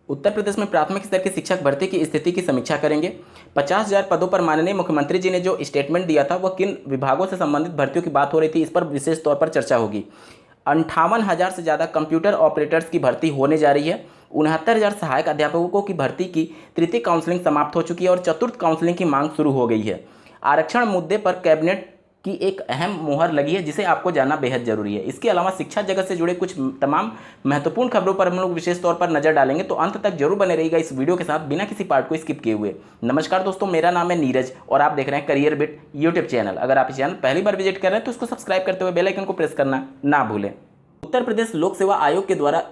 उत्तर प्रदेश में प्राथमिक स्तर की शिक्षक भर्ती की स्थिति की समीक्षा करेंगे। 50,000 पदों पर माननीय मुख्यमंत्री जी ने जो स्टेटमेंट दिया था वह किन विभागों से संबंधित भर्तियों की बात हो रही थी, इस पर विशेष तौर पर चर्चा होगी। 58,000 से ज़्यादा कंप्यूटर ऑपरेटर्स की भर्ती होने जा रही है। 69,000 सहायक अध्यापकों की भर्ती की तृतीय काउंसलिंग समाप्त हो चुकी है और चतुर्थ काउंसलिंग की मांग शुरू हो गई है। आरक्षण मुद्दे पर कैबिनेट की एक अहम मुहर लगी है जिसे आपको जानना बेहद जरूरी है। इसके अलावा शिक्षा जगत से जुड़े कुछ तमाम महत्वपूर्ण खबरों पर हम लोग विशेष तौर पर नजर डालेंगे, तो अंत तक जरूर बने रहिएगा इस वीडियो के साथ बिना किसी पार्ट को स्किप किए हुए। नमस्कार दोस्तों, मेरा नाम है नीरज और आप देख रहे हैं करियर बिट यूट्यूब चैनल। अगर आप इस चैनल पहली बार विजिट कर रहे हैं तो इसको सब्सक्राइब करते हुए बेल आइकन को प्रेस करना ना भूलें। उत्तर प्रदेश लोक सेवा आयोग के द्वारा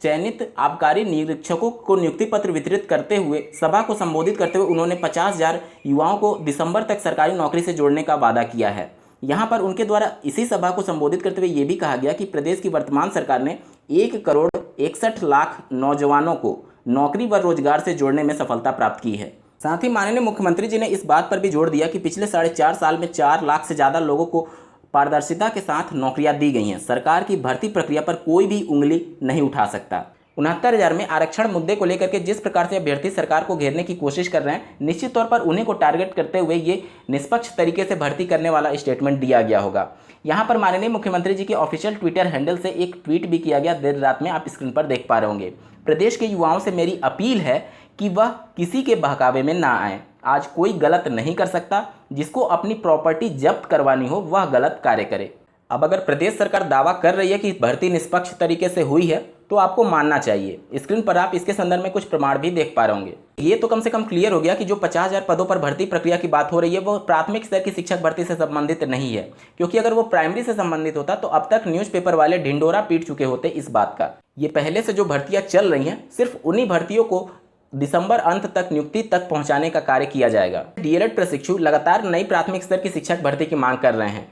चयनित आबकारी निरीक्षकों को नियुक्ति पत्र वितरित करते हुए सभा को संबोधित करते हुए उन्होंने 50,000 युवाओं को दिसंबर तक सरकारी नौकरी से जोड़ने का वादा किया है। यहाँ पर उनके द्वारा इसी सभा को संबोधित करते हुए ये भी कहा गया कि प्रदेश की वर्तमान सरकार ने 1,61,00,000 नौजवानों को नौकरी व रोजगार से जोड़ने में सफलता प्राप्त की है। साथ ही माननीय मुख्यमंत्री जी ने इस बात पर भी जोर दिया कि पिछले 4.5 साल में 4 लाख से ज़्यादा लोगों को पारदर्शिता के साथ नौकरियां दी गई हैं। सरकार की भर्ती प्रक्रिया पर कोई भी उंगली नहीं उठा सकता। 69,000 में आरक्षण मुद्दे को लेकर के जिस प्रकार से अभ्यर्थी सरकार को घेरने की कोशिश कर रहे हैं, निश्चित तौर पर उन्हीं को टारगेट करते हुए ये निष्पक्ष तरीके से भर्ती करने वाला स्टेटमेंट दिया गया होगा। यहाँ पर माननीय मुख्यमंत्री जी के ऑफिशियल ट्विटर हैंडल से एक ट्वीट भी किया गया, देर रात में आप स्क्रीन पर देख पा रहे होंगे। प्रदेश के युवाओं से मेरी अपील है कि वह किसी के बहकावे में ना आए। आज कोई गलत नहीं कर सकता, जिसको अपनी प्रॉपर्टी जब्त करवानी हो वह गलत कार्य करे। अब अगर प्रदेश सरकार दावा कर रही है कि भर्ती निष्पक्ष तरीके से हुई है तो आपको मानना चाहिए। स्क्रीन पर आप इसके संदर्भ में कुछ प्रमाण भी देख पा रहे होंगे। ये तो कम से कम क्लियर हो गया कि जो 50,000 पदों पर भर्ती प्रक्रिया की बात हो रही है वो प्राथमिक स्तर की शिक्षक भर्ती से संबंधित नहीं है, क्योंकि अगर वो प्राइमरी से संबंधित होता तो अब तक न्यूज़पेपर वाले ढिंडोरा पीट चुके होते इस बात का। ये पहले से जो भर्तियां चल रही हैं, सिर्फ उन्हीं भर्तियों को दिसंबर अंत तक नियुक्ति तक पहुंचाने का कार्य किया जाएगा। डीएलएड प्रशिक्षु लगातार नई प्राथमिक स्तर की शिक्षक भर्ती की मांग कर रहे हैं।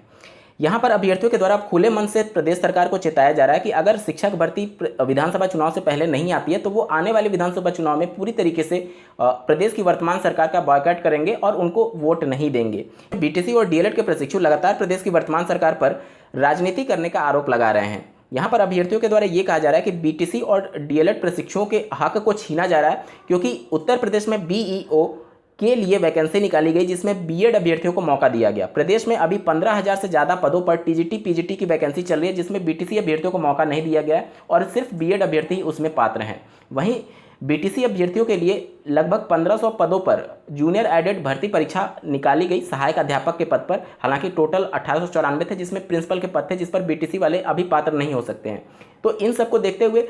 यहाँ पर अभ्यर्थियों के द्वारा खुले मन से प्रदेश सरकार को चेताया जा रहा है कि अगर शिक्षक भर्ती विधानसभा चुनाव से पहले नहीं आती है तो वो आने वाले विधानसभा चुनाव में पूरी तरीके से प्रदेश की वर्तमान सरकार का बॉयकॉट करेंगे और उनको वोट नहीं देंगे। बीटीसी और डीएलएड के प्रशिक्षु लगातार प्रदेश की वर्तमान सरकार पर राजनीति करने का आरोप लगा रहे हैं। यहाँ पर अभ्यर्थियों के द्वारा ये कहा जा रहा है कि बीटीसी और डीएलएड प्रशिक्षुओं के हक को छीना जा रहा है, क्योंकि उत्तर प्रदेश में बीईओ के लिए वैकेंसी निकाली गई जिसमें बीएड अभ्यर्थियों को मौका दिया गया। प्रदेश में अभी 15,000 से ज़्यादा पदों पर टीजीटी पीजीटी की वैकेंसी चल रही है जिसमें बीटीसी अभ्यर्थियों को मौका नहीं दिया गया है और सिर्फ बीएड अभ्यर्थी ही उसमें पात्र हैं। वहीं बीटीसी अभ्यर्थियों के लिए लगभग 1,500 पदों पर जूनियर एडेड भर्ती परीक्षा निकाली गई सहायक अध्यापक के पद पर। हालांकि टोटल 1894 थे जिसमें प्रिंसिपल के पद थे जिस पर बीटीसी वाले अभी पात्र नहीं हो सकते हैं। तो इन सबको देखते हुए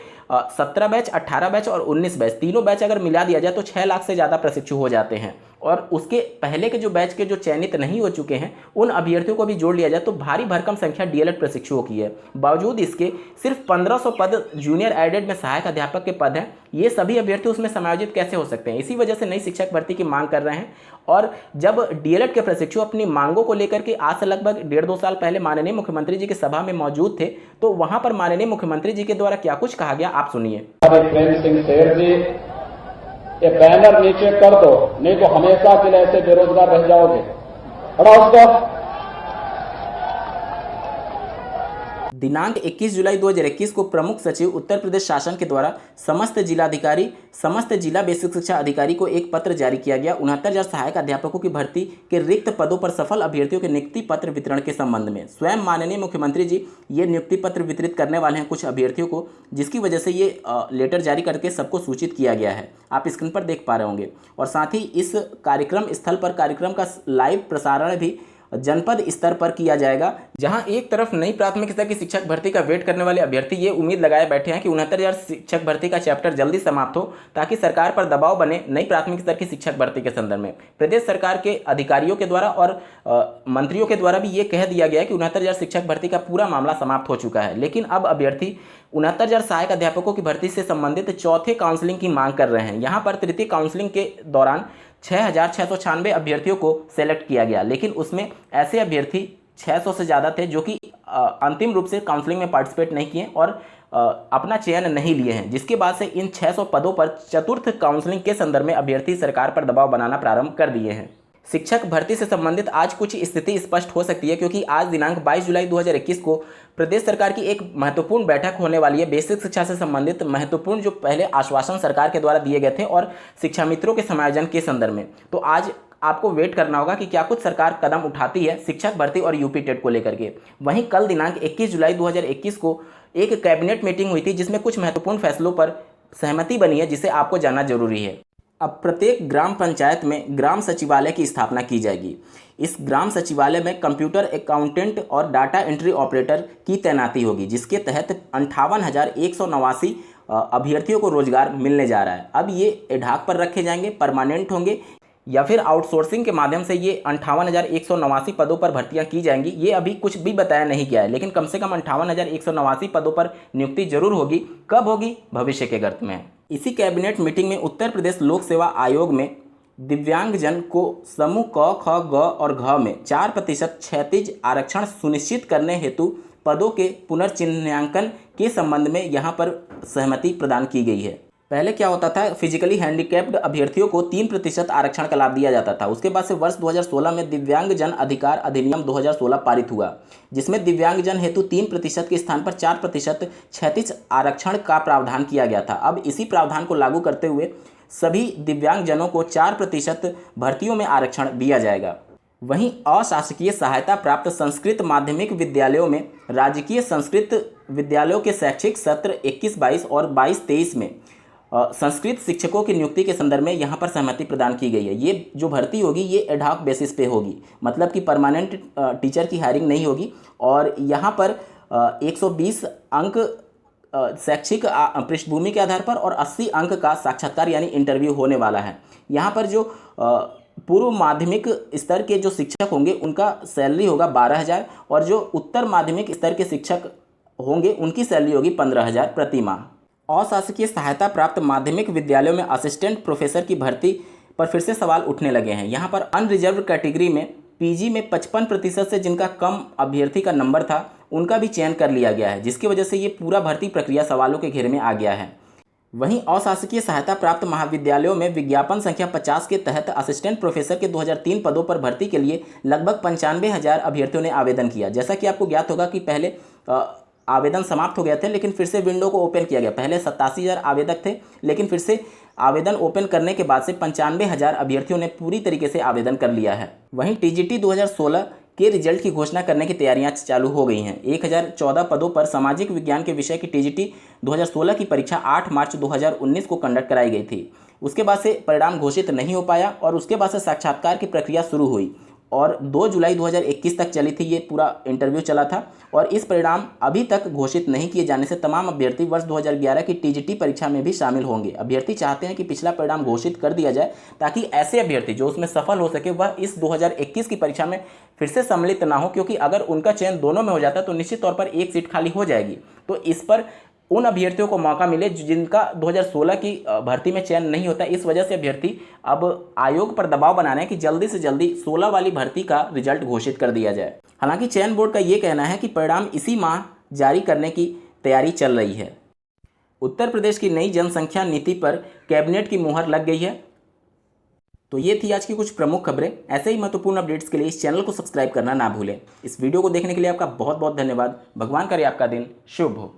17 बैच, 18 बैच और 19 बैच, तीनों बैच अगर मिला दिया जाए तो 6 लाख से ज़्यादा प्रशिक्षु हो जाते हैं। और उसके पहले के जो बैच के जो चयनित नहीं हो चुके हैं उन अभ्यर्थियों को भी जोड़ लिया जाए तो भारी भरकम संख्या डीएलएड प्रशिक्षुओं की है। बावजूद इसके सिर्फ 1,500 पद जूनियर एडेड में सहायक अध्यापक के पद हैं। ये सभी अभ्यर्थी उसमें समायोजित कैसे हो सकते हैं? इसी वजह से नई शिक्षक भर्ती की मांग कर रहे हैं। और जब डीएलएड के प्रशिक्षु अपनी मांगों को लेकर के आज से लगभग 1.5-2 साल पहले माननीय मुख्यमंत्री जी की सभा में मौजूद थे तो वहां पर माननीय मुख्यमंत्री जी के द्वारा क्या कुछ कहा गया, आप सुनिए। प्रेम सिंह शेर जी, ये बैनर नीचे कर दो, नहीं तो हमेशा के लिए ऐसे बेरोजगार रह जाओगे। हटाओ उसको। दिनांक 21 जुलाई 2021 को प्रमुख सचिव उत्तर प्रदेश शासन के द्वारा समस्त जिलाधिकारी, समस्त जिला बेसिक शिक्षा अधिकारी को एक पत्र जारी किया गया 69,000 सहायक अध्यापकों की भर्ती के रिक्त पदों पर सफल अभ्यर्थियों के नियुक्ति पत्र वितरण के संबंध में। स्वयं माननीय मुख्यमंत्री जी ये नियुक्ति पत्र वितरित करने वाले हैं कुछ अभ्यर्थियों को, जिसकी वजह से ये लेटर जारी करके सबको सूचित किया गया है। आप स्क्रीन पर देख पा रहे होंगे। और साथ ही इस कार्यक्रम स्थल पर कार्यक्रम का लाइव प्रसारण भी जनपद स्तर पर किया जाएगा, जहां एक तरफ नई प्राथमिक स्तर की शिक्षक भर्ती का वेट करने वाले अभ्यर्थी ये उम्मीद लगाए बैठे हैं कि 69,000 शिक्षक भर्ती का चैप्टर जल्दी समाप्त हो ताकि सरकार पर दबाव बने नई प्राथमिक स्तर की शिक्षक भर्ती के संदर्भ में। प्रदेश सरकार के अधिकारियों के द्वारा और मंत्रियों के द्वारा भी ये कह दिया गया है कि 69,000 शिक्षक भर्ती का पूरा मामला समाप्त हो चुका है, लेकिन अब अभ्यर्थी 69,000 सहायक अध्यापकों की भर्ती से संबंधित चौथे काउंसलिंग की मांग कर रहे हैं। यहाँ पर तृतीय काउंसलिंग के दौरान 6,696 अभ्यर्थियों को सेलेक्ट किया गया, लेकिन उसमें ऐसे अभ्यर्थी 600 से ज़्यादा थे जो कि अंतिम रूप से काउंसलिंग में पार्टिसिपेट नहीं किए और अपना चयन नहीं लिए हैं, जिसके बाद से इन 600 पदों पर चतुर्थ काउंसलिंग के संदर्भ में अभ्यर्थी सरकार पर दबाव बनाना प्रारंभ कर दिए हैं। शिक्षक भर्ती से संबंधित आज कुछ स्थिति स्पष्ट हो सकती है, क्योंकि आज दिनांक 22 जुलाई 2021 को प्रदेश सरकार की एक महत्वपूर्ण बैठक होने वाली है। बेसिक शिक्षा से संबंधित महत्वपूर्ण जो पहले आश्वासन सरकार के द्वारा दिए गए थे और शिक्षा मित्रों के समायोजन के संदर्भ में, तो आज आपको वेट करना होगा कि क्या कुछ सरकार कदम उठाती है शिक्षक भर्ती और यूपी टेट को लेकर के। वहीं कल दिनांक 21 जुलाई 2021 को एक कैबिनेट मीटिंग हुई थी, जिसमें कुछ महत्वपूर्ण फैसलों पर सहमति बनी है, जिसे आपको जानना जरूरी है। अब प्रत्येक ग्राम पंचायत में ग्राम सचिवालय की स्थापना की जाएगी। इस ग्राम सचिवालय में कंप्यूटर अकाउंटेंट और डाटा एंट्री ऑपरेटर की तैनाती होगी, जिसके तहत 58,189 अभ्यर्थियों को रोजगार मिलने जा रहा है। अब ये एडहॉक पर रखे जाएंगे, परमानेंट होंगे या फिर आउटसोर्सिंग के माध्यम से ये 58,189 पदों पर भर्तियां की जाएंगी। ये अभी कुछ भी बताया नहीं गया है, लेकिन कम से कम 58,189 पदों पर नियुक्ति जरूर होगी। कब होगी, भविष्य के गर्त में है। इसी कैबिनेट मीटिंग में उत्तर प्रदेश लोक सेवा आयोग में दिव्यांगजन को समूह क, ख, ग और घ में 4% क्षैतिज आरक्षण सुनिश्चित करने हेतु पदों के पुनर्चिन्हांकन के संबंध में यहाँ पर सहमति प्रदान की गई है। पहले क्या होता था, फिजिकली हैंडीकैप्ड अभ्यर्थियों को 3% आरक्षण का लाभ दिया जाता था। उसके बाद से वर्ष 2016 में दिव्यांगजन अधिकार अधिनियम 2016 पारित हुआ, जिसमें दिव्यांगजन हेतु 3% के स्थान पर 4% क्षैतिज आरक्षण का प्रावधान किया गया था। अब इसी प्रावधान को लागू करते हुए सभी दिव्यांगजनों को 4% भर्तियों में आरक्षण दिया जाएगा। वहीं अशासकीय सहायता प्राप्त संस्कृत माध्यमिक विद्यालयों में राजकीय संस्कृत विद्यालयों के शैक्षिक सत्र 21-22 और 22-23 में संस्कृत शिक्षकों की नियुक्ति के संदर्भ में यहाँ पर सहमति प्रदान की गई है। ये जो भर्ती होगी ये एडहॉक बेसिस पे होगी, मतलब कि परमानेंट टीचर की हायरिंग नहीं होगी। और यहाँ पर 120 अंक शैक्षिक पृष्ठभूमि के आधार पर और 80 अंक का साक्षात्कार यानी इंटरव्यू होने वाला है। यहाँ पर जो पूर्व माध्यमिक स्तर के जो शिक्षक होंगे उनका सैलरी होगा 12,000 और जो उत्तर माध्यमिक स्तर के शिक्षक होंगे उनकी सैलरी होगी 15,000 प्रति माह। अशासकीय सहायता प्राप्त माध्यमिक विद्यालयों में असिस्टेंट प्रोफेसर की भर्ती पर फिर से सवाल उठने लगे हैं। यहाँ पर अनरिजर्व कैटेगरी में पीजी में 55% से जिनका कम अभ्यर्थी का नंबर था उनका भी चयन कर लिया गया है, जिसकी वजह से ये पूरा भर्ती प्रक्रिया सवालों के घेरे में आ गया है। वहीं अशासकीय सहायता प्राप्त महाविद्यालयों में विज्ञापन संख्या 50 के तहत असिस्टेंट प्रोफेसर के 2003 पदों पर भर्ती के लिए लगभग 95,000 अभ्यर्थियों ने आवेदन किया। जैसा कि आपको ज्ञात होगा कि पहले आवेदन समाप्त हो गए थे, लेकिन फिर से विंडो को ओपन किया गया। पहले 87,000 आवेदक थे, लेकिन फिर से आवेदन ओपन करने के बाद से 95,000 अभ्यर्थियों ने पूरी तरीके से आवेदन कर लिया है। वहीं टीजीटी 2016 के रिजल्ट की घोषणा करने की तैयारियां चालू हो गई हैं। 1014 पदों पर सामाजिक विज्ञान के विषय की टीजीटी 2016 की परीक्षा 8 मार्च 2019 को कंडक्ट कराई गई थी। उसके बाद से परिणाम घोषित नहीं हो पाया और उसके बाद से साक्षात्कार की प्रक्रिया शुरू हुई और 2 जुलाई 2021 तक चली थी। ये पूरा इंटरव्यू चला था और इस परिणाम अभी तक घोषित नहीं किए जाने से तमाम अभ्यर्थी वर्ष 2011 की टीजीटी परीक्षा में भी शामिल होंगे। अभ्यर्थी चाहते हैं कि पिछला परिणाम घोषित कर दिया जाए ताकि ऐसे अभ्यर्थी जो उसमें सफल हो सके वह इस 2021 की परीक्षा में फिर से सम्मिलित ना हो, क्योंकि अगर उनका चयन दोनों में हो जाता है तो निश्चित तौर पर एक सीट खाली हो जाएगी। तो इस पर उन अभ्यर्थियों को मौका मिले जिनका 2016 की भर्ती में चयन नहीं होता। इस वजह से अभ्यर्थी अब आयोग पर दबाव बना रहे हैं कि जल्दी से जल्दी 16 वाली भर्ती का रिजल्ट घोषित कर दिया जाए। हालांकि चयन बोर्ड का ये कहना है कि परिणाम इसी माह जारी करने की तैयारी चल रही है। उत्तर प्रदेश की नई जनसंख्या नीति पर कैबिनेट की मुहर लग गई है। तो ये थी आज की कुछ प्रमुख खबरें। ऐसे ही महत्वपूर्ण अपडेट्स के लिए इस चैनल को सब्सक्राइब करना ना भूलें। इस वीडियो को देखने के लिए आपका बहुत बहुत धन्यवाद। भगवान करे आपका दिन शुभ हो।